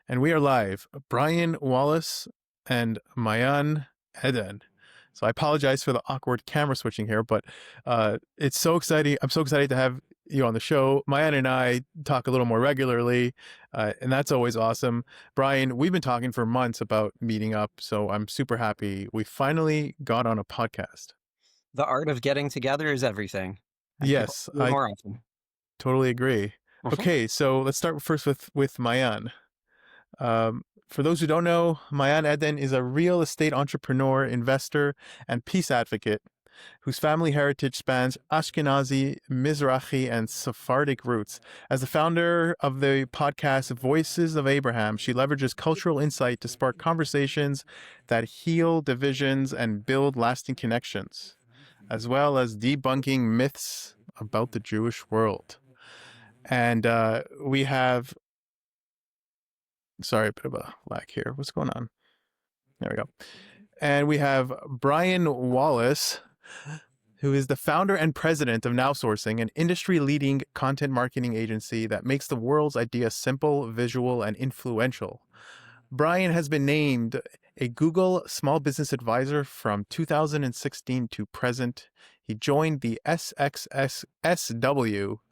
And we are live. Brian Wallace and Mayan Eden. So I apologize for the awkward camera switching here, but it's so exciting. I'm so excited to have you on the show. Mayan and I talk a little more regularly, and that's always awesome. Brian, we've been talking for months about meeting up, so I'm super happy we finally got on a podcast. The art of getting together is everything. And people Yes, do it I more often. totally agree. Mhm. Okay, so let's start first with Mayan. For those who don't know, Mayan Eden is a real estate entrepreneur, investor, and peace advocate whose family heritage spans Ashkenazi, Mizrahi, and Sephardic roots. As the founder of the podcast Voices of Abraham, she leverages cultural insight to spark conversations that heal divisions and build lasting connections, as well as debunking myths about the Jewish world. And we have sorry, a bit of a lag here. What's going on? There we go. And we have Brian Wallace, who is the founder and president of NowSourcing, an industry-leading content marketing agency that makes the world's ideas simple, visual, and influential. Brian has been named a Google Small Business Advisor from 2016 to present. He joined the SXSW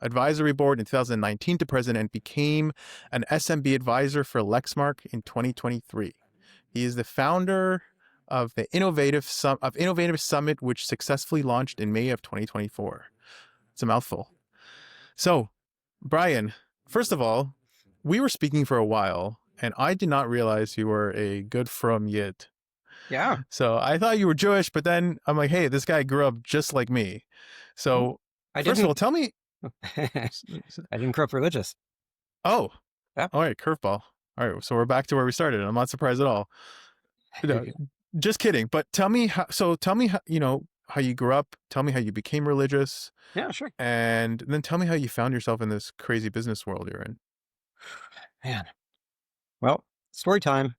Advisory Board in 2019 to present and became an SMB advisor for Lexmark in 2023. He is the founder of the Innovative Summit, which successfully launched in May of 2024. It's a mouthful. So, Brian, first of all, we were speaking for a while, and I did not realize you were a good from Yid. Yeah. So I thought you were Jewish, but then I'm like, hey, this guy grew up just like me. Mhm. So I first of all, didn't tell me. I didn't grow up religious. Oh, Yeah. all right, curveball. All right, so we're back to where we started. I'm not surprised at all. No, just kidding. But tell me how. So tell me how, how you grew up. Tell me how you became religious, Yeah, sure. and then tell me how you found yourself in this crazy business world you're in. Man. Well, story time.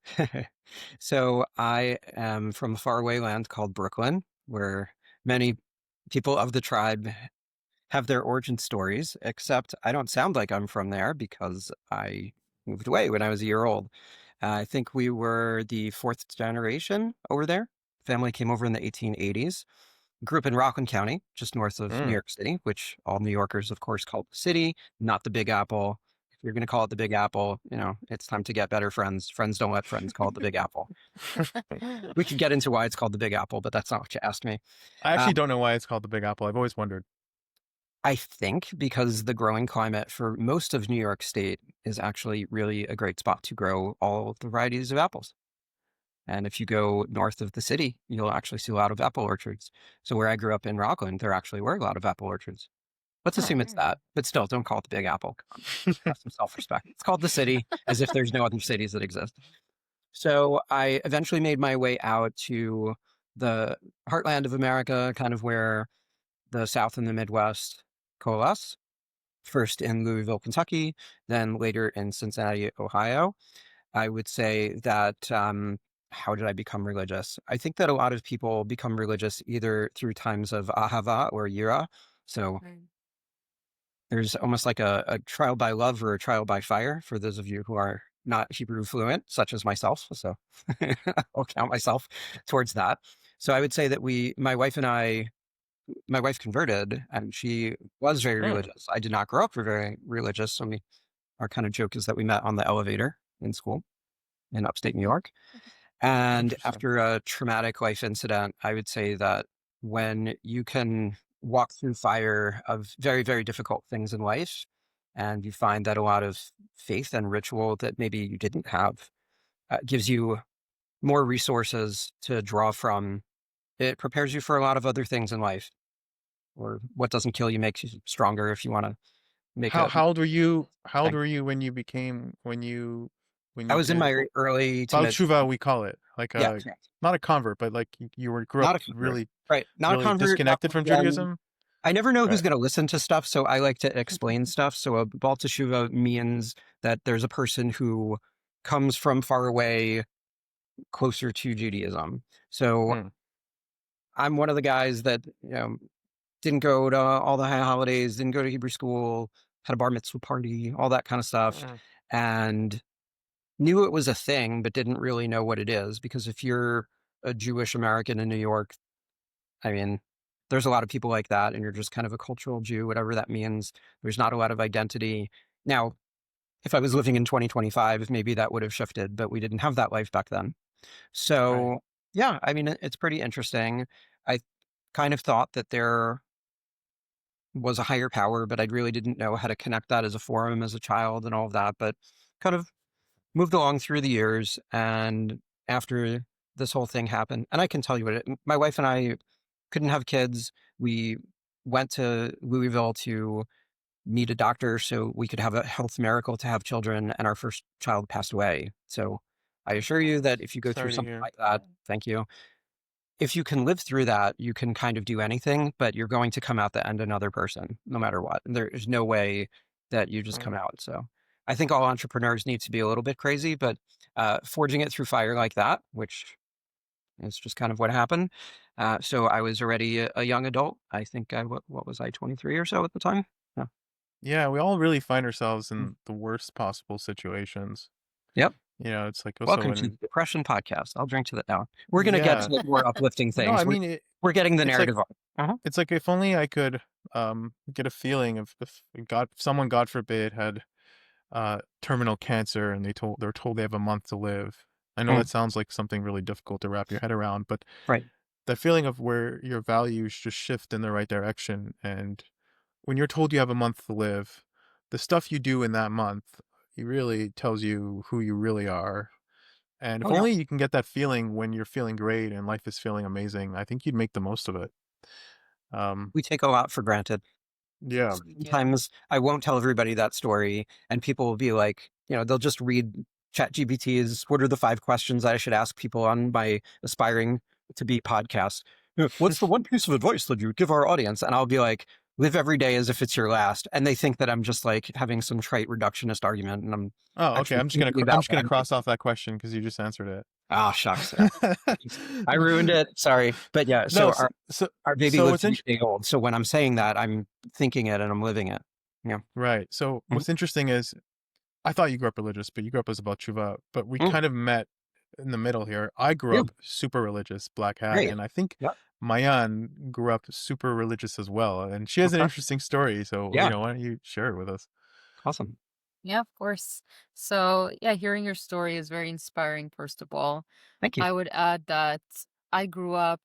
So I am from a faraway land called Brooklyn, where many people of the tribe have their origin stories, except I don't sound like I'm from there because I moved away when I was a year old. I think we were the fourth generation over there. Family came over in the 1880s. Grew up in Rockland County, just north of New Mm. York City, which all New Yorkers, of course, call the city, not the Big Apple. If you're going to call it the Big Apple, it's time to get better friends. Friends don't let friends call it the Big Apple. We could get into why it's called the Big Apple, but that's not what you asked me. I Uh, actually don't know why it's called the Big Apple. I've always wondered. I think because the growing climate for most of New York State is actually really a great spot to grow all the varieties of apples. And if you go north of the city, you'll actually see a lot of apple orchards. So where I grew up in Rockland, there actually were a lot of apple orchards. Let's Huh. assume it's that, but still, don't call it the Big Apple. Come on, have some self-respect. It's called the city, as if there's no other cities that exist. So I eventually made my way out to the heartland of America, kind of where the South and the Midwest coalesce. First in Louisville, Kentucky, then later in Cincinnati, Ohio. I would say that how did I become religious? I think that a lot of people become religious either through times of ahava or yira. So there's almost like a trial by love or a trial by fire for those of you who are not Hebrew fluent, such as myself. So I'll count myself towards that. So I would say that my wife converted and she was very Hmm. religious. I did not grow up very religious. So our kind of joke is that we met on the elevator in school in upstate New York. And Interesting. after a traumatic life incident, I would say that when you can walk through fire of very, very difficult things in life, and you find that a lot of faith and ritual that maybe you didn't have gives you more resources to draw from, it prepares you for a lot of other things in life. Or what doesn't kill you makes you stronger if you want to make How a how old were you? How old thing. were you when you became when I you was in did my early to Baal mid Tshuva? 20s. We call it like Yeah, a correct. not a convert, but like you were grew up Not a convert. really Right. Not a really convert, not disconnected born from again. Judaism. I never know who's Right. going to listen to stuff, so I like to explain stuff. So a Baal Teshuva means that there's a person who comes from far away, closer to Judaism. So Hmm. I'm one of the guys that didn't go to all the high holidays, didn't go to Hebrew school, had a bar mitzvah party, all that kind of stuff, Hmm. and knew it was a thing, but didn't really know what it is. Because if you're a Jewish American in New York, I mean, there's a lot of people like that, and you're just kind of a cultural Jew, whatever that means. There's not a lot of identity. Now, if I was living in 2025, maybe that would have shifted, but we didn't have that life back then. Right. So, yeah, I mean, it's pretty interesting. I kind of thought that there was a higher power, but I really didn't know how to connect that as a forum as a child and all of that. But kind of moved along through the years. And after this whole thing happened, and I can tell you my wife and I couldn't have kids. We went to Louisville to meet a doctor so we could have a health miracle to have children, and our first child passed away. So I assure you that if you go through Sorry to something hear. like that, thank you. If you can live through that, you can kind of do anything, but you're going to come out the end another person, no matter what. There's no way that you just come Right. out. So I think all entrepreneurs need to be a little bit crazy, but forging it through fire like that, which is just kind of what happened. So I was already a young adult. I think what was I, 23 or so at the time? Yeah. Yeah, we all really find ourselves Mm. in the worst possible situations. Yep. It's like also Welcome to the when depression podcast. I'll drink to that now. We're going to get yeah. to more uplifting No, things. I We're mean we're getting the it's like narrative on. Uh-huh. it's like if only I could get a feeling of if someone God forbid had terminal cancer and they're told they have a month to live. I know that Mm, sounds like something really difficult to wrap your head around, but right. that feeling of where your values just shift in the right direction, and when you're told you have a month to live, the stuff you do in that month, it really tells you who you really are. And Oh if yeah. only you can get that feeling when you're feeling great and life is feeling amazing, I think you'd make the most of it. Um, We take a lot for granted. yeah. Yeah. Sometimes I won't tell everybody that story, and people will be like, they'll just read ChatGPT's "What are the 5 questions I should ask people on my aspiring to be podcast?" What's the one piece of advice that you would give our audience? And I'll be like, live every day as if it's your last. And they think that I'm just like having some trite reductionist argument, and I'm Oh, okay. actually thinking about I'm just what gonna I'm cross thinking. off that question because you just answered it. Ah, shucks. Yeah. I ruined it. Sorry. But yeah, No, so our baby so lived what's to be interesting. a day old. So when I'm saying that, I'm thinking it and I'm living it. Yeah. Right. So Mhm. what's interesting is I thought you grew up religious, but you grew up as a Baal Tshuva, but we Mm, kind of met in the middle here. I grew yeah. up super religious, black hat, Great. and I think Yeah. Mayan grew up super religious as well. And she has an Okay. interesting story. So, Yeah. why don't you share it with us? Awesome. Yeah, of course. So, yeah, hearing your story is very inspiring, first of all. Thank you. I would add that I grew up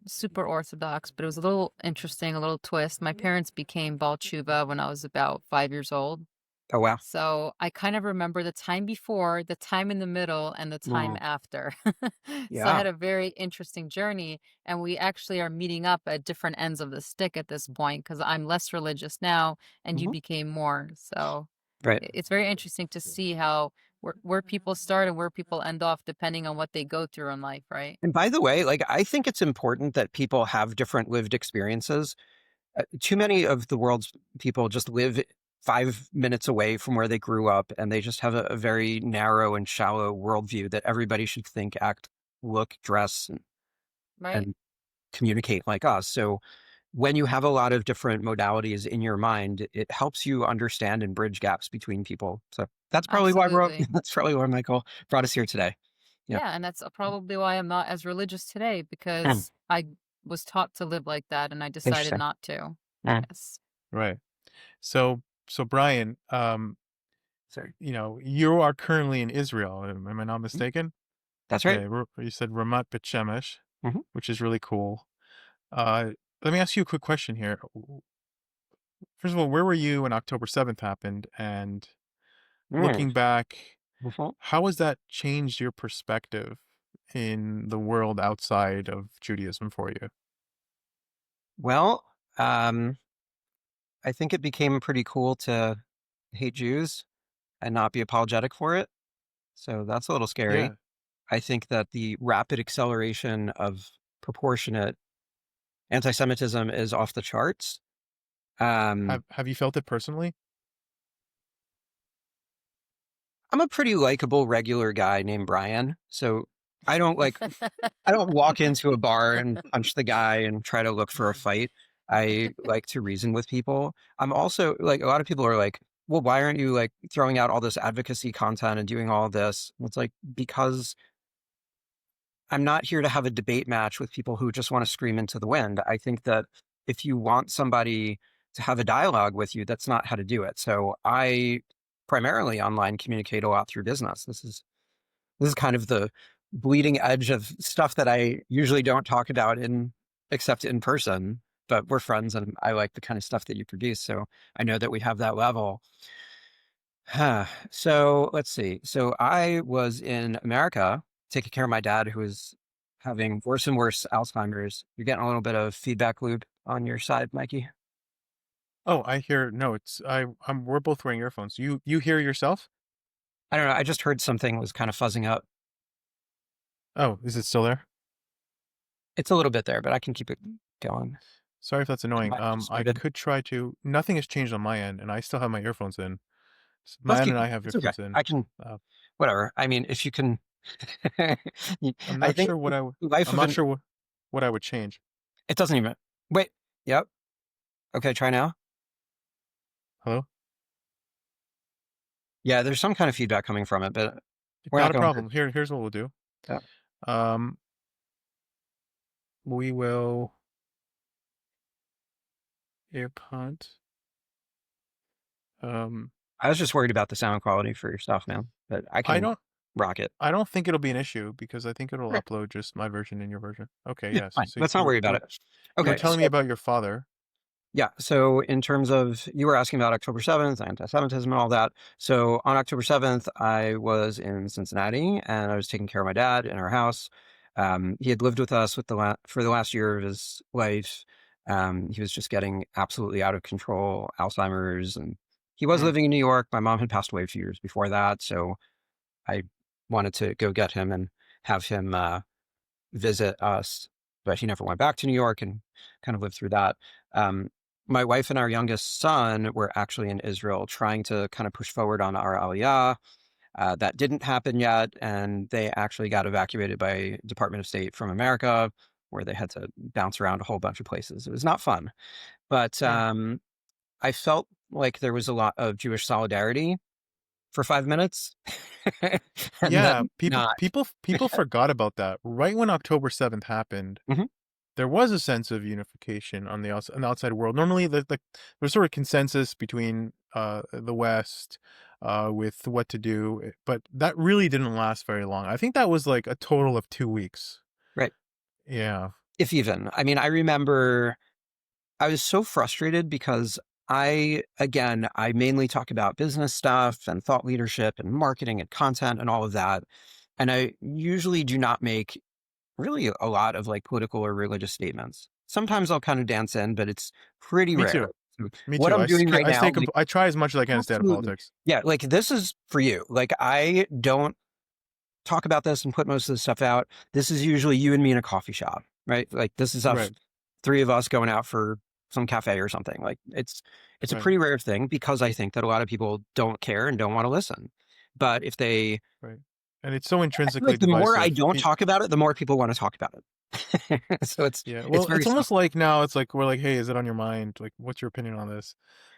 super Orthodox, but it was a little interesting, a little twist. My parents became Baal Tshuva when I was about 5 years old. Oh, wow. So I kind of remember the time before, the time in the middle, and the time Mm, after. So I yeah. had a very interesting journey, and we actually are meeting up at different ends of the stick at this point because I'm less religious now, and you Mhm. became more. So Right. it's very interesting to see how where people start and where people end off depending on what they go through in life, right? And by the way, like, I think it's important that people have different lived experiences. Too many of the world's people just live 5 minutes away from where they grew up, and they just have a very narrow and shallow worldview that everybody should think, act, look, dress, Right. and communicate like us. So when you have a lot of different modalities in your mind, it helps you understand and bridge gaps between people. So that's probably why Absolutely. that's probably why Michael brought us here today. Yeah. Yeah, and that's probably why I'm not as religious today Mm, because I was taught to live like that and I decided interesting. not to. Mm, Yes. Right. So Brian, sorry. you are currently in Israel. Am I not Mm, mistaken? that's right. Okay. You said Ramat Bet Shemesh, Hmm. which is really cool. Uh, Let me ask you a quick question here. First of all, where were you when October 7th happened? And Mm, looking back, mhm. how has that changed your perspective in the world outside of Judaism for you? Well, um, I think it became pretty cool to hate Jews and not be apologetic for it. So that's a little scary. Yeah. I think that the rapid acceleration of proportionate anti-Semitism is off the charts. Um, Have you felt it personally? I'm a pretty likable regular guy named Brian, so I don't like I don't walk into a bar and punch the guy and try to look for a fight. I like to reason with people. I'm also like a lot of people are like, well, why aren't you like throwing out all this advocacy content and doing all this? It's like, because I'm not here to have a debate match with people who just want to scream into the wind. I think that if you want somebody to have a dialogue with you, that's not how to do it. So I primarily online communicate a lot through business. This is kind of the bleeding edge of stuff that I usually don't talk about except in person, but we're friends and I like the kind of stuff that you produce. So I know that we have that level. So let's see. So I was in America taking care of my dad who was having worse and worse Alzheimer's. You're getting a little bit of feedback loop on your side, Mikey. Oh, I hear. No, we're both wearing earphones. You hear yourself? I don't know. I just heard something was kind of fuzzing up. Oh, is it still there? It's a little bit there, but I can keep it going. Sorry if that's annoying. Might have just I muted. could try to. Nothing has changed on my end, and I still have my earphones in. Let's Mayan keep and I it. have It's okay. earphones in. I can, Uh, whatever. I mean, if you can, I'm I not think sure what I. life I'm of not an, sure what I would change. it doesn't even, wait. Yep. Okay. Try now. Hello? Yeah. There's some kind of feedback coming from it, but we're Not not a going to. problem. Here's what we'll do. Yeah. We will AirPod. I was just worried about the sound quality for your stuff, man, but I I can don't rock it. I don't think it'll be an issue because I think it'll Okay. upload just my version and your version. Okay, Yeah, yes. fine. So Let's not worry about it. you were Okay. telling me So, about your father. yeah. So in terms of, you were asking about October 7th, anti-Semitism and all that. So on October 7th, I was in Cincinnati and I was taking care of my dad in our house. He had lived with us for the last year of his life. He was just getting absolutely out of control, Alzheimer's, and he was Mm. living in New York. My mom had passed away a few years before that. So I wanted to go get him and have him visit us, but he never went back to New York and kind of lived through that. Um, my wife and our youngest son were actually in Israel trying to kind of push forward on our Aliyah. That didn't happen yet, and they actually got evacuated by Department of State from America, where they had to bounce around a whole bunch of places. It was not fun, but Mm. I felt like there was a lot of Jewish solidarity for 5 minutes, and Yeah, then not. people forgot about that. Right when October 7th happened, Mhm. there was a sense of unification on on the outside world. Normally, there's sort of consensus between the West with what to do, but that really didn't last very long. I think that was like a total of 2 weeks. Right. Yeah. If even. I mean, I remember I was so frustrated because I mainly talk about business stuff and thought leadership and marketing and content and all of that. And I usually do not make really a lot of like political or religious statements. Sometimes I'll kind of dance in, but it's pretty Me rare. too. So Me what too. I'm doing right now, like, I try as much as I can to stay out of absolutely. politics. Yeah, like this is for you. Like I don't talk about this and put most of the stuff out. This is usually you and me in a coffee shop, right? Like this is us, Right. three of us going out for some cafe or something. Like it's a Right. pretty rare thing because I think that a lot of people don't care and don't want to listen. But if they, Right. And it's so I feel intrinsically like the more I divisive. don't talk about it, the more people want to talk about it. So Yeah. it's Well, very it's almost subtle. like now it's like we're like, hey, is it on your mind? Like, what's your opinion on this?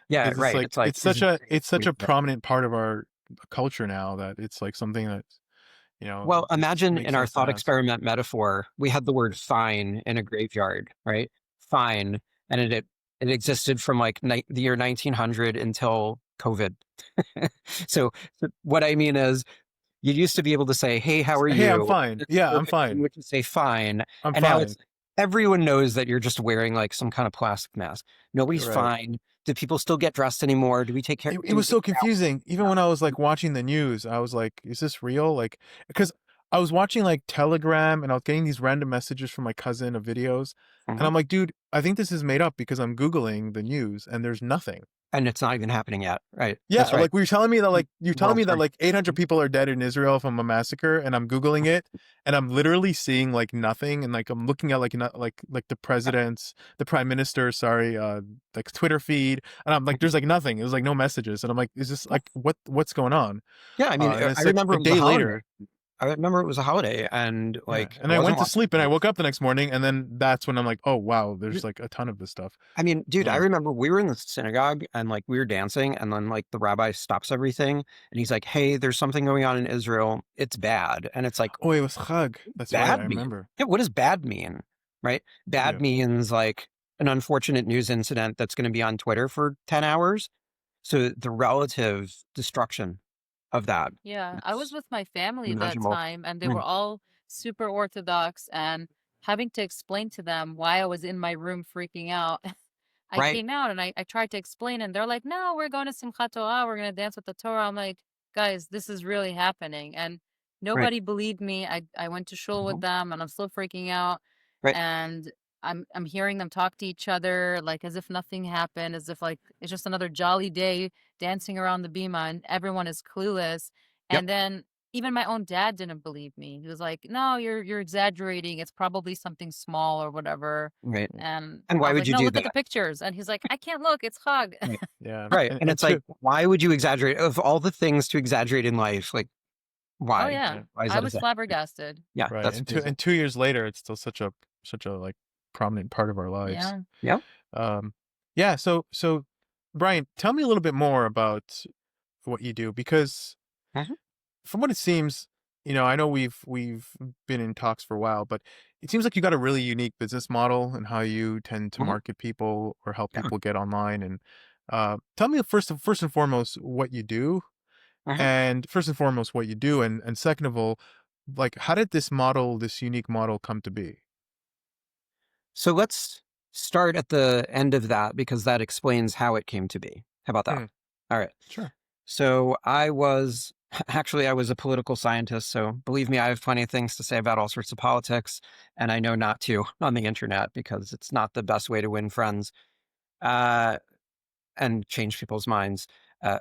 Yeah, Because it's right. like It's like, is it it's such serious? a prominent part of our culture now that it's like something that Well, just imagine makes in our sense to thought ask. experiment metaphor, we had the word fine in a graveyard, right? Fine. And it existed from like the year 1900 until COVID. So what I mean is, you used to be able to say, "Hey, how are Hey, I'm you?" fine. It's Yeah, I'm perfect. You fine. would just say "fine," I'm and now it's fine. everyone knows that you're just wearing like some kind of plastic mask. Nobody's Right. fine. Do people still get dressed anymore? Do we take care? It Do we was take so care of confusing. Even ourselves? when I was like watching the news, I was like, is this real? Like, because I was watching like Telegram and I was getting these random messages from my cousin of videos. And Mhm. I'm like, dude, I think this is made up because I'm Googling the news and there's nothing. And it's not even happening yet, right? Yeah, That's right. like we were telling me that like you're telling World me that turning. like 800 people are dead in Israel from a massacre, and I'm googling it, and I'm literally seeing like nothing, and like I'm looking at like not like the prime minister, sorry, like Twitter feed, and I'm like, there's like nothing. There's like no messages, and I'm like, is this like what's going on? Yeah, I mean, And I it's like remember a it was a day holiday. later. I remember it was a holiday, and Yeah. like And I I wasn't went to watching sleep and I it. woke up the next morning, and then that's when I'm like, oh wow, there's like a ton of this stuff. I mean, dude, I Yeah. remember we were in the synagogue and like we were dancing, and then like the rabbi stops everything and he's like, "Hey, there's something going on in Israel. It's bad." And it's like, Oh, it was Chag. That's right. I bad mean? remember. Yeah, what does bad mean? Right? Bad Yeah. means like an unfortunate news incident that's going to be on Twitter for 10 hours. So the relative destruction of that Yeah, I was is with my family that unimaginable. time, and they were Mm, all super Orthodox, and having to explain to them why I was in my room freaking out. I right, came out and I tried to explain, and they're like, "No, we're going to Simchat Torah. We're going to dance with the Torah." I'm like, "Guys, this is really happening." And right, nobody believed me. I went to shul with mhm, them, and I'm still freaking out. right. And I'm hearing them talk to each other like as if nothing happened, as if like it's just another jolly day dancing around the bima, and everyone is clueless. Yep, And then even my own dad didn't believe me. He was like, "No, you're exaggerating. It's probably something small or whatever." right. And And I why was would like, you "No, do look at the that? pictures." And he's like, "I can't look. It's Hug." Right. Yeah. Right. And And it's like, why would you exaggerate? Of all the things to exaggerate in life, like, Oh why? yeah, yeah. Why is I that was a flabbergasted. Yeah, Right. that's And crazy. 2 years later, it's still such a like prominent part of our lives. Yeah. Yeah. Um, yeah. So Brian, tell me a little bit more about what you do, because Mhm, from what it seems, I know we've been in talks for a while, but it seems like you got a really unique business model and how you tend to mhm, market people or help yeah, people get online. And tell me first and foremost what you do, mhm. and first and foremost what you do, and second of all, like how did this unique model come to be? So let's start at the end of that because that explains how it came to be. How about that? Hmm, All right. sure. So I was actually I was a political scientist, so believe me, I have plenty of things to say about all sorts of politics, and I know not to on the internet because it's not the best way to win friends uh, and change people's minds.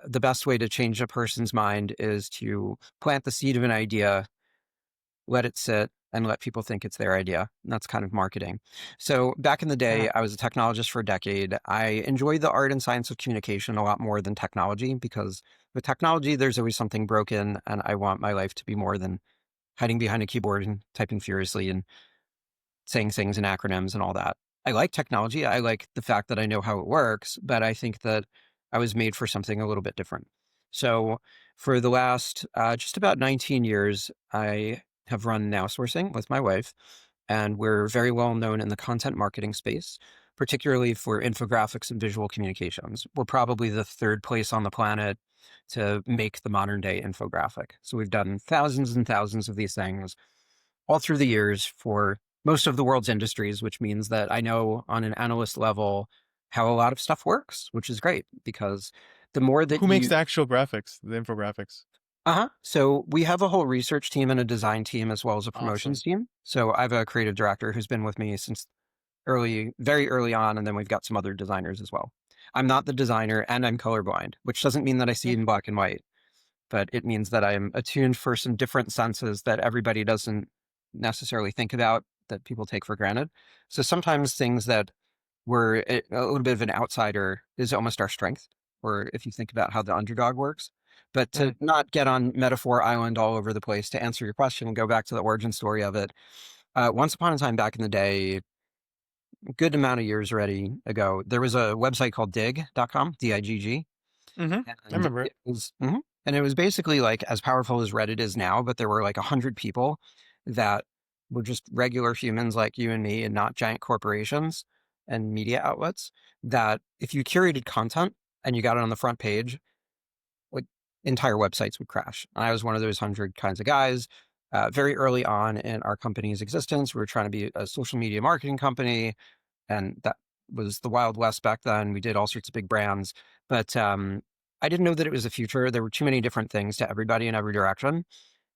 The best way to change a person's mind is to plant the seed of an idea, let it sit, and let people think it's their idea. And that's kind of marketing. So back in the day, Uh-huh. I was a technologist for a decade. I enjoyed the art and science of communication a lot more than technology because with technology, there's always something broken, and I want my life to be more than hiding behind a keyboard and typing furiously and saying things in acronyms and all that. I like technology. I like the fact that I know how it works, but I think that I was made for something a little bit different. So for the last just about 19 years, I have run NowSourcing with my wife, and we're very well known in the content marketing space, particularly for infographics and visual communications. We're probably the third place on the planet to make the modern day infographic. So we've done thousands and thousands of these things all through the years for most of the world's industries, which means that I know on an analyst level how a lot of stuff works, which is great because the more that Who makes you, the actual graphics, the infographics? so we have a whole research team and a design team as well as a promotions Awesome. team. So I have a creative director who's been with me since very early on, and then we've got some other designers as well. I'm not the designer and I'm colorblind, which doesn't mean that I see in black and white, but it means that I'm attuned for some different senses that everybody doesn't necessarily think about that people take for granted. So sometimes things that were a little bit of an outsider is almost our strength, or if you think about how the underdog works. But to Mhm. not get on metaphor island all over the place, to answer your question and go back to the origin story of it, once upon a time back in the day, a good amount of years already ago, there was a website called dig.com, Digg, Mhm. I and remember it. it was basically like as powerful as Reddit is now, but there were like 100 people that were just regular humans like you and me and not giant corporations and media outlets that if you curated content and you got it on the front page, like entire websites would crash. And I was one of those 100 kinds of guys. Very early on in our company's existence, we were trying to be a social media marketing company, and that was the Wild West back then. We did all sorts of big brands, but I didn't know that it was the future. There were too many different things to everybody in every direction.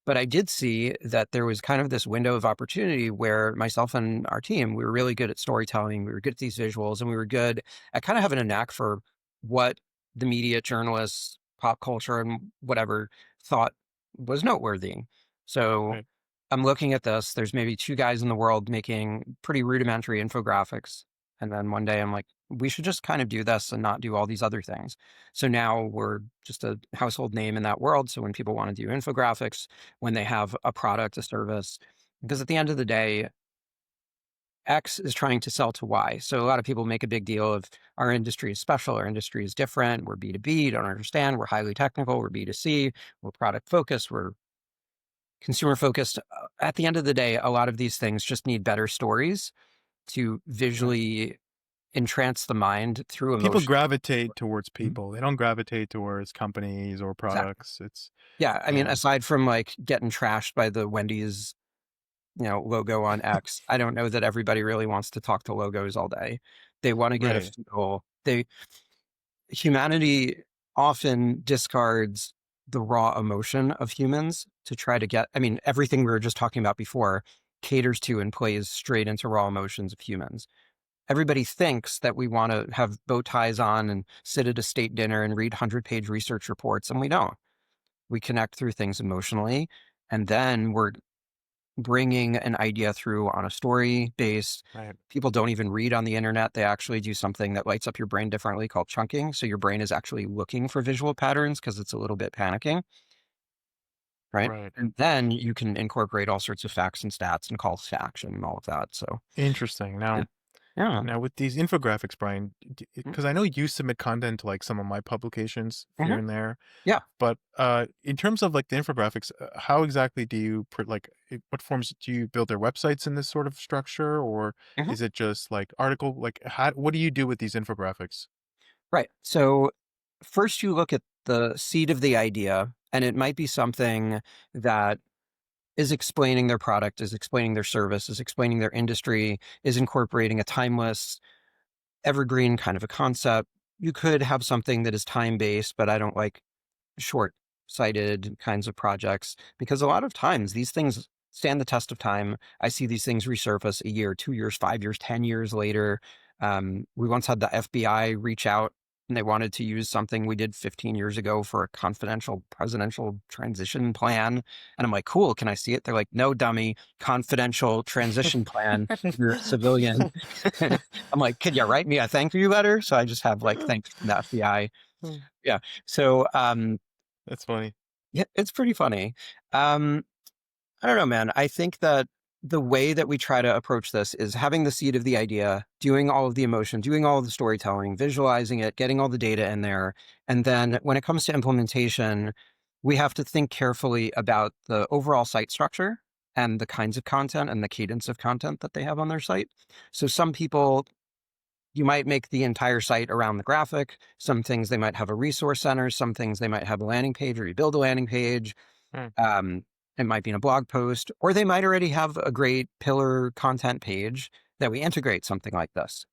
But I did see that there was kind of this window of opportunity where myself and our team, we were really good at storytelling. We were good at these visuals, and we were good at kind of having a knack for what the media, journalists, pop culture, and whatever thought was noteworthy. So Right. I'm looking at this. There's maybe two guys in the world making pretty rudimentary infographics. And then one day I'm like, we should just kind of do this and not do all these other things. So now we're just a household name in that world. So when people want to do infographics, when they have a product, a service, because at the end of the day, X is trying to sell to Y. So a lot of people make a big deal of our industry is special, our industry is different, we're B2B, don't understand, we're highly technical, we're B2C, we're product focused, we're consumer focused. At the end of the day, a lot of these things just need better stories to visually entrance the mind through People emotion. gravitate towards Mhm. people. They don't gravitate towards companies or Exactly. products. It's Yeah, I mean, yeah, aside from like getting trashed by the Wendy's, logo on X, I don't know that everybody really wants to talk to logos all day. They want to get a right, feel. Humanity often discards the raw emotion of humans to try to get, I mean, everything we were just talking about before caters to and plays straight into raw emotions of humans. Everybody thinks that we want to have bow ties on and sit at a state dinner and read 100-page research reports, and we don't. We connect through things emotionally, and then we're bringing an idea through on a story based. right, People don't even read on the internet. They actually do something that lights up your brain differently called chunking. So your brain is actually looking for visual patterns because it's a little bit panicking, right? right. And then you can incorporate all sorts of facts and stats and calls to action and all of that. So Interesting. yeah. Now, Yeah. now with these infographics, Brian, Mm, because I know you submit content to like some of my publications here mhm. and there, Yeah. but in terms of like the infographics, how exactly do you what forms do you build their websites in this sort of structure, or Mhm. is it just like article? Like, how what do you do with these infographics? Right. So first you look at the seed of the idea, and it might be something that is explaining their product, is explaining their service, is explaining their industry, is incorporating a timeless, evergreen kind of a concept. You could have something that is time based, but I don't like short sighted kinds of projects because a lot of times these things stand the test of time. I see these things resurface a year, 2 years, 5 years, 10 years later. We once had the FBI reach out and they wanted to use something we did 15 years ago for a confidential presidential transition plan. And I'm like, cool, can I see it? They're like, no, dummy, confidential transition plan. You're a civilian. I'm like, could you write me a thank you letter? So I just have like, thanks from the FBI. Hmm, Yeah. So, that's funny. yeah, it's pretty funny. Um, I don't know, man. I think that the way that we try to approach this is having the seed of the idea, doing all of the emotion, doing all of the storytelling, visualizing it, getting all the data in there. And then when it comes to implementation, we have to think carefully about the overall site structure and the kinds of content and the cadence of content that they have on their site. So some people, you might make the entire site around the graphic. Some things they might have a resource center. Some things they might have a landing page or you build a landing page. Hmm, Um, it might be in a blog post, or they might already have a great pillar content page that we integrate something like this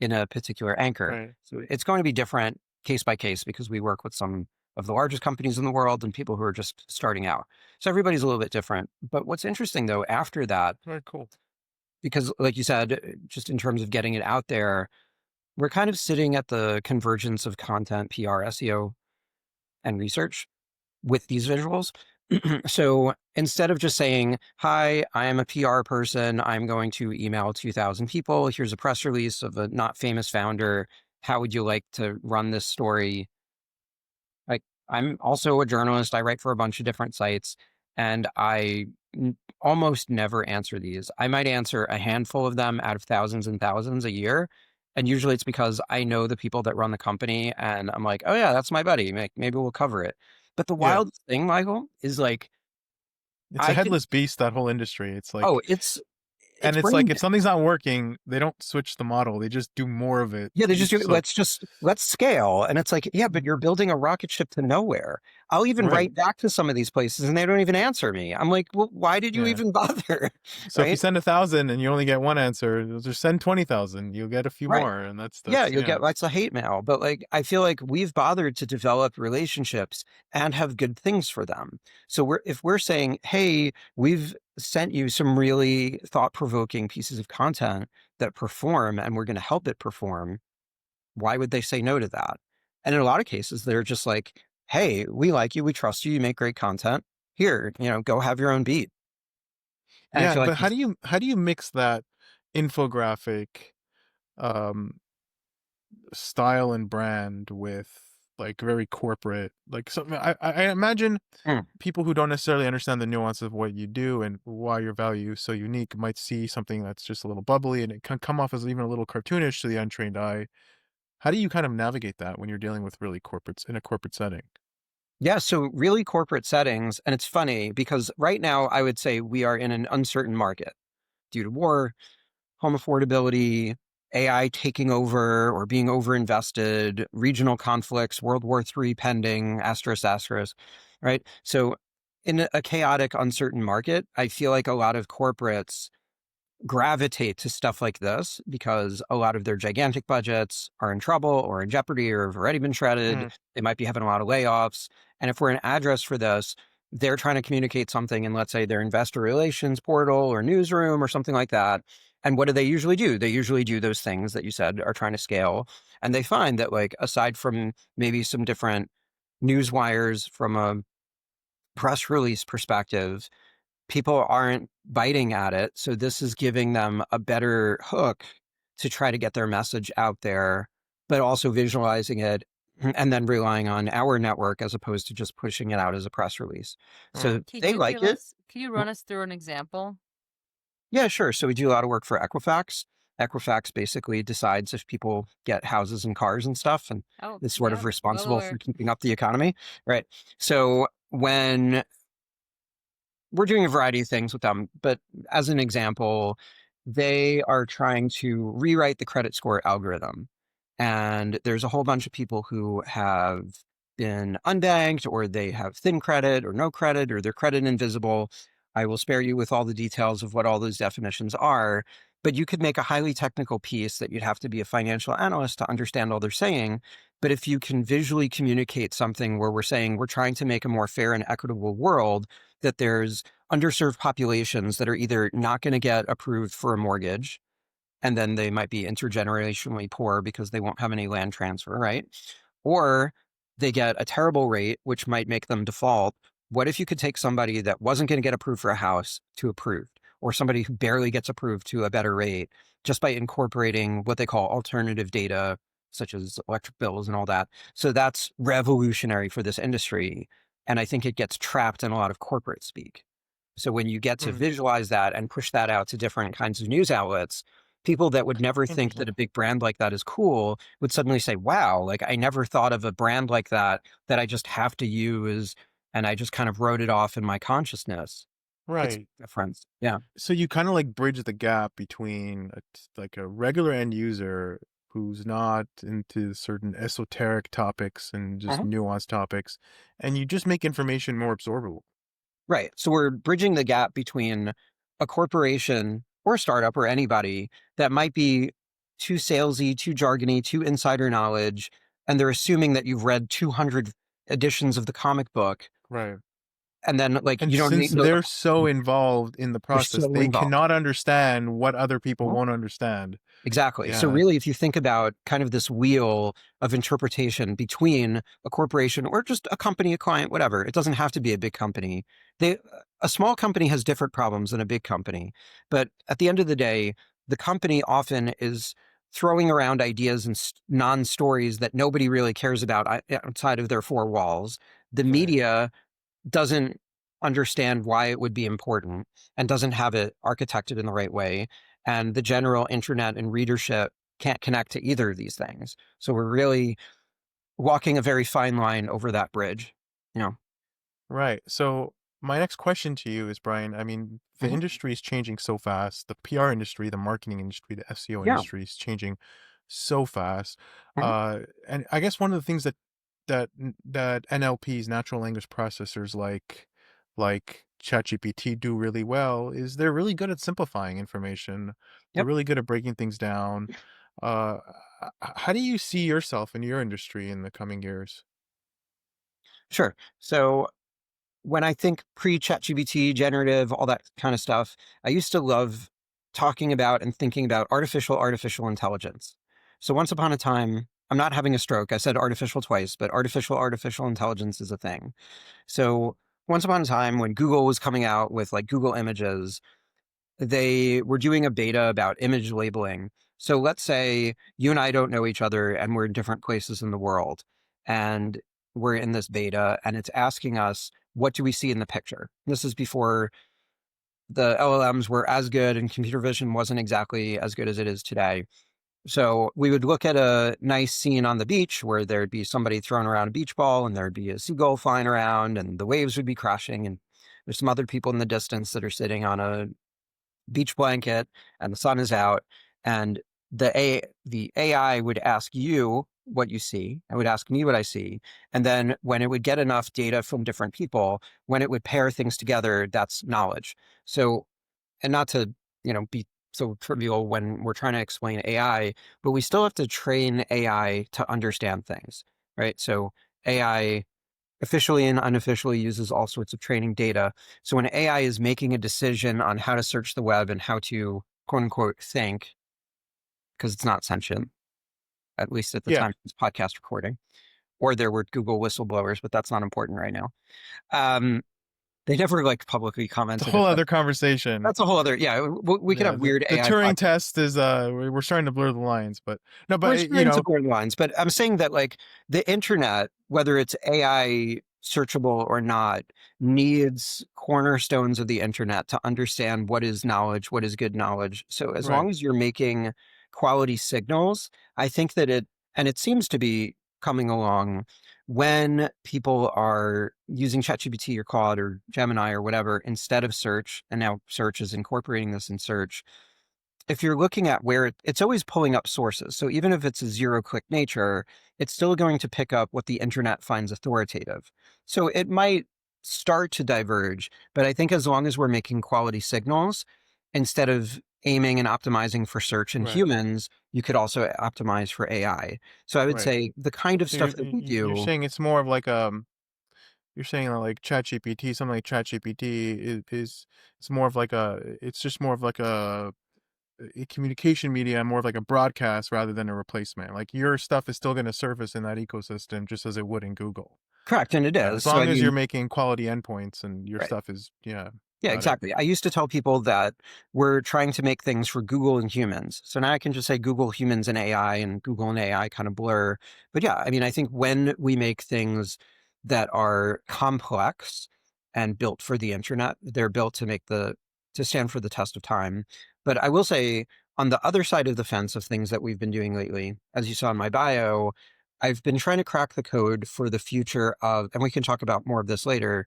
in a particular anchor. right. So it's going to be different case by case because we work with some of the largest companies in the world and people who are just starting out. So everybody's a little bit different. But what's interesting though, after that, Very cool. because like you said, just in terms of getting it out there, we're kind of sitting at the convergence of content, PR, SEO, and research with these visuals. So instead of just saying, hi, I am a PR person, I'm going to email 2,000 people. Here's a press release of a not famous founder. How would you like to run this story? Like, I'm also a journalist. I write for a bunch of different sites, and almost never answer these. I might answer a handful of them out of thousands and thousands a year. And usually it's because I know the people that run the company, and I'm like, oh, yeah, that's my buddy. Maybe we'll cover it. But the Yeah, wild thing, Michael, is like, it's a I can, headless beast. That whole industry. It's oh, like, it's and it's like brain. if something's not working, they don't switch the model. They just do more of it. Yeah, they just do, So let's scale. And it's like, yeah, but you're building a rocket ship to nowhere. I'll even right. write back to some of these places and they don't even answer me. I'm like, well, why did you Yeah. even bother? So if you Right? send 1,000 and you only get one answer, just send 20,000. You'll get a few Right. more, and Yeah, that's you'll yeah, get lots of hate mail. But like, I feel like we've bothered to develop relationships and have good things for them. So if we're saying, hey, we've sent you some really thought-provoking pieces of content that perform and we're going to help it perform, why would they say no to that? And in a lot of cases, they're just like, hey, we like you, we trust you, you make great content. Here, go have your own beat. And I yeah. feel like But how do you mix that infographic? Um, style and brand with like very corporate, like something. I imagine Mm. people who don't necessarily understand the nuance of what you do and why your value is so unique might see something that's just a little bubbly and it can come off as even a little cartoonish to the untrained eye. How do you kind of navigate that when you're dealing with really corporates in a corporate setting? Yeah, so really corporate settings, and it's funny because right now I would say we are in an uncertain market due to war, home affordability, AI taking over or being overinvested, regional conflicts, World War III pending, asterisk, asterisk, right? So in a chaotic, uncertain market, I feel like a lot of corporates gravitate to stuff like this because a lot of their gigantic budgets are in trouble or in jeopardy or have already been shredded. Mm, They might be having a lot of layoffs. And if we're an address for this, they're trying to communicate something in, let's say, their investor relations portal or newsroom or something like that. And what do they usually do? They usually do those things that you said are trying to scale. And they find that, like, aside from maybe some different news wires from a press release perspective, people aren't biting at it. So this is giving them a better hook to try to get their message out there, but also visualizing it and then relying on our network as opposed to just pushing it out as a press release. mm, So they like it. Can you run us through an example? Yeah, sure. So we do a lot of work for Equifax. Equifax basically decides if people get houses and cars and stuff and Oh, is sort yeah, of well responsible for aware. keeping up the economy. Right. So when we're doing a variety of things with them, but as an example, they are trying to rewrite the credit score algorithm. And there's a whole bunch of people who have been unbanked or they have thin credit or no credit or their credit invisible. I will spare you with all the details of what all those definitions are, but you could make a highly technical piece that you'd have to be a financial analyst to understand all they're saying. But if you can visually communicate something where we're saying we're trying to make a more fair and equitable world, that there's underserved populations that are either not going to get approved for a mortgage, and then they might be intergenerationally poor because they won't have any land transfer, right? Or they get a terrible rate, which might make them default. What if you could take somebody that wasn't going to get approved for a house to approved, or somebody who barely gets approved to a better rate just by incorporating what they call alternative data, such as electric bills and all that? So that's revolutionary for this industry. And I think it gets trapped in a lot of corporate speak. So when you get to mm. visualize that and push that out to different kinds of news outlets, people that would never think Interesting. that a big brand like that is cool would suddenly say, wow, like I never thought of a brand like that that I just have to use. And I just kind of wrote it off in my consciousness. It's Right. a difference. Yeah. So you kind of like bridge the gap between like a regular end user who's not into certain esoteric topics and just Uh-huh. nuanced topics, and you just make information more absorbable. Right. So we're bridging the gap between a corporation or a startup or anybody that might be too salesy, too jargony, too insider knowledge, and they're assuming that you've read 200 editions of the comic book, Right. and then like And you don't since need know the they're so involved in the they're process, so they involved. cannot understand what other people Mhm. won't understand. Exactly. So Yeah. really, if you think about kind of this wheel of interpretation between a corporation or just a company, a client, whatever, it doesn't have to be a big company. They, a small company has different problems than a big company. But at the end of the day, the company often is throwing around ideas and non-stories that nobody really cares about outside of their four walls. The Right. media doesn't understand why it would be important and doesn't have it architected in the right way. And the general internet and readership can't connect to either of these things. So we're really walking a very fine line over that bridge. You know? Right. So my next question to you is, Brian, I mean, the Mhm. industry is changing so fast. The PR industry, the marketing industry, the SEO Yeah. industry is changing so fast. Mhm. And I guess one of the things that NLPs, natural language processors like ChatGPT do really well is they're really good at simplifying information. They're Yep. really good at breaking things down. Uh, how do you see yourself in your industry in the coming years? Sure. So when I think pre-ChatGPT, generative, all that kind of stuff, I used to love talking about and thinking about artificial intelligence. So once upon a time, I'm not having a stroke. I said artificial twice, but artificial intelligence is a thing. So once upon a time when Google was coming out with like Google Images, they were doing a beta about image labeling. So let's say you and I don't know each other and we're in different places in the world, and we're in this beta and it's asking us, what do we see in the picture? This is before the LLMs were as good and computer vision wasn't exactly as good as it is today. So we would look at a nice scene on the beach where there'd be somebody throwing around a beach ball and there'd be a seagull flying around and the waves would be crashing. And there's some other people in the distance that are sitting on a beach blanket and the sun is out. And the AI would ask you what you see and would ask me what I see. And then when it would get enough data from different people, when it would pair things together, that's knowledge. So, and not to, be so trivial when we're trying to explain AI, but we still have to train AI to understand things, right? So AI officially and unofficially uses all sorts of training data. So when AI is making a decision on how to search the web and how to quote unquote think, because it's not sentient, at least at the Yeah, time of this podcast recording, or there were Google whistleblowers, but that's not important right now. They never publicly it's a commented. whole other conversation. That's a whole other, yeah. We could Yeah, have weird the AI Turing podcasts. test is we're starting to blur the lines, but no, We're but starting to blur the lines, but I'm saying that the internet, whether it's AI searchable or not, needs cornerstones of the internet to understand what is knowledge, what is good knowledge. So as right, long as you're making quality signals, I think that and it seems to be coming along when people are using ChatGPT or Claude or Gemini or whatever instead of search, and now search is incorporating this in search. If you're looking at where it's always pulling up sources. So even if it's a zero-click nature, it's still going to pick up what the internet finds authoritative. So it might start to diverge, but I think as long as we're making quality signals, instead of aiming and optimizing for search and right, humans, you could also optimize for AI. So I would right. say the kind of So stuff that we you're do. saying it's more of you're saying that like ChatGPT, something like ChatGPT is it's more of it's just more of a communication media, more of like a broadcast rather than a replacement. Like your stuff is still going to surface in that ecosystem just as it would in Google. Correct, and it Yeah, is. as So I long as you're mean, making quality endpoints and your right. stuff is, yeah, Yeah, got it. exactly. I used to tell people that we're trying to make things for Google and humans. So now I can just say Google, humans, and AI, and Google and AI kind of blur. But yeah, I mean, I think when we make things that are complex and built for the internet, they're built to stand for the test of time. But I will say, on the other side of the fence of things that we've been doing lately, as you saw in my bio, I've been trying to crack the code for the future of, and we can talk about more of this later.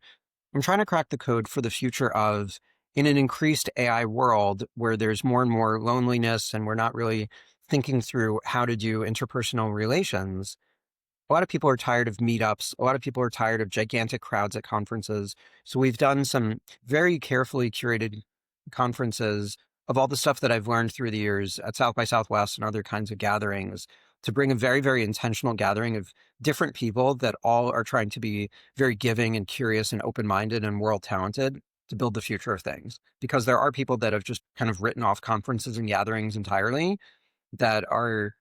I'm trying to crack the code for the future of, in an increased AI world where there's more and more loneliness and we're not really thinking through how to do interpersonal relations. A lot of people are tired of meetups. A lot of people are tired of gigantic crowds at conferences. So we've done some very carefully curated conferences of all the stuff that I've learned through the years at South by Southwest and other kinds of gatherings to bring a very, very intentional gathering of different people that all are trying to be very giving and curious and open-minded and world talented to build the future of things. Because there are people that have just kind of written off conferences and gatherings entirely that are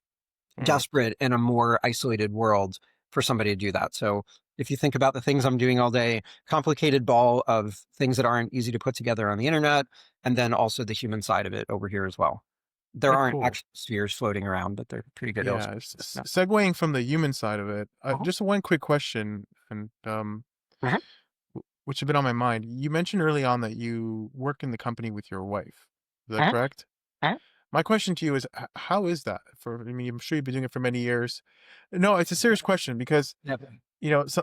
Mm. desperate in a more isolated world for somebody to do that. So if you think about the things I'm doing all day, complicated ball of things that aren't easy to put together on the internet, and then also the human side of it over here as well. There Yeah, aren't cool. actual spheres floating around, but they're pretty good Yeah, illustrations. Yeah. segueing from the human side of it, Uh-huh. just one quick question, and Uh-huh. which has been on my mind. You mentioned early on that you work in the company with your wife. Is that Uh-huh. correct? Uh-huh. My question to you is, how is that? I mean, I'm sure you've been doing it for many years. No, it's a serious question because Yeah.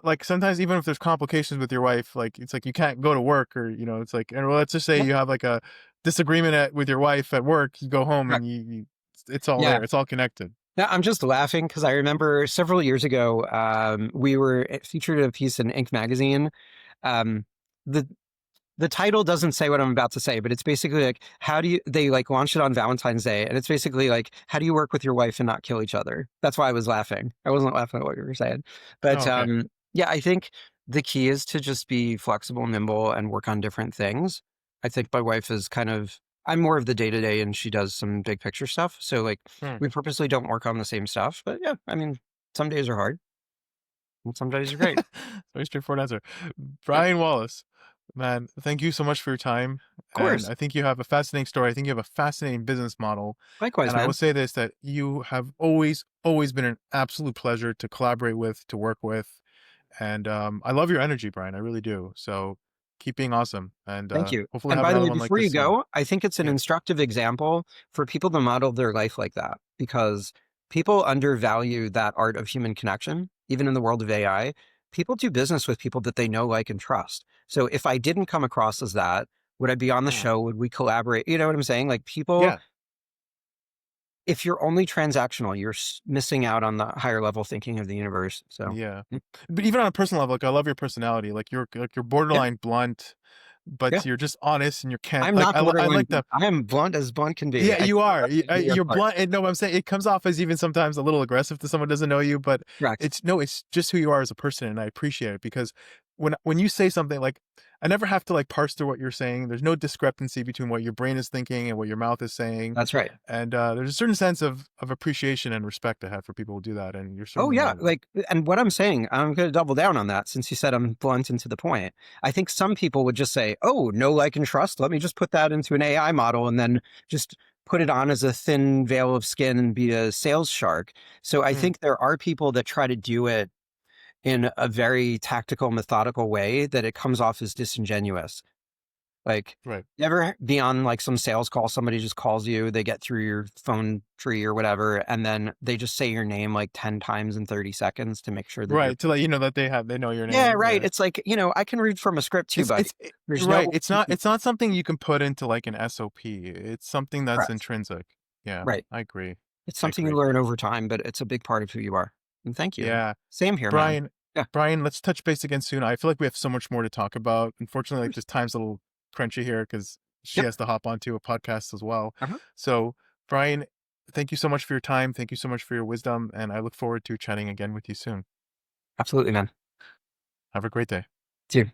like sometimes even if there's complications with your wife, like it's like you can't go to work, or it's like, and well, let's just say Yeah. you have like a disagreement with your wife at work. You go home Correct. and it's all Yeah. there. It's all connected. Yeah, I'm just laughing because I remember several years ago, we were featured in a piece in Inc. magazine. Um, the the title doesn't say what I'm about to say, but it's basically like, they launched it on Valentine's Day. And it's basically like, how do you work with your wife and not kill each other? That's why I was laughing. I wasn't laughing at what you were saying. Oh, But okay. yeah, I think the key is to just be flexible, nimble, and work on different things. I think my wife is I'm more of the day to day and she does some big picture stuff. So Hmm. we purposely don't work on the same stuff. But yeah, I mean, some days are hard and some days are great. Very straightforward answer. Yeah. Brian Wallace, Man, thank you so much for your time. Of And course. I think you have a fascinating story. I think you have a fascinating business model. Likewise, And I will man. say this, that you have always been an absolute pleasure to collaborate with, to work with. And I love your energy, Brian. I really do. So keep being awesome. And Thank you. hopefully And have by the another way, one like before this you soon. go, I think it's an Yeah. instructive example for people to model their life like that, because people undervalue that art of human connection, even in the world of AI. People do business with people that they know, like, and trust. So if I didn't come across as that, would I be on the Mm. show? Would we collaborate? You know what I'm saying? Like, people, Yeah. if you're only transactional, you're missing out on the higher level thinking of the universe. So Yeah. mm, But even on a personal level, like I love your personality. Like you're yeah, borderline blunt, yeah. but you're just honest and you can't I'm like not I borderline like blunt. that. I am blunt as blunt can be. Yeah, I you think are. that's the easier You're part. blunt. And no, I'm saying it comes off as even sometimes a little aggressive to someone who doesn't know you, but Correct. it's no, it's just who you are as a person, and I appreciate it because when you say something like, I never have to like parse through what you're saying. There's no discrepancy between what your brain is thinking and what your mouth is saying, That's right. and there's a certain sense of appreciation and respect I have for people who do that, and you're Oh certainly one yeah, of them. like, and what I'm saying, I'm going to double down on that since you said I'm blunt and to the point. I think some people would just say, "Oh, no, like, and trust. Let me just put that into an AI model and then just put it on as a thin veil of skin and be a sales shark." So I Mm, think there are people that try to do it in a very tactical, methodical way that it comes off as disingenuous. Like, right. you ever be on like some sales call, somebody just calls you, they get through your phone tree or whatever, and then they just say your name like 10 times in 30 seconds to make sure that you're. Right, to let you know that they know your Yeah, name. right. Yeah. It's like, I can read from a script too, buddy. There's Right. no. It's not something you can put into like an SOP. It's something that's Correct. intrinsic. Yeah, Right. I agree. It's I something you agree. learn over time, but it's a big part of who you are. And thank you. Yeah. Same here, man. Brian, Yeah. Brian, let's touch base again soon. I feel like we have so much more to talk about. Of Unfortunately, like course. this time's a little crunchy here because she Yep. has to hop onto a podcast as well. Uh-huh. So, Brian, thank you so much for your time. Thank you so much for your wisdom. And I look forward to chatting again with you soon. Absolutely, man. Have a great day. See you.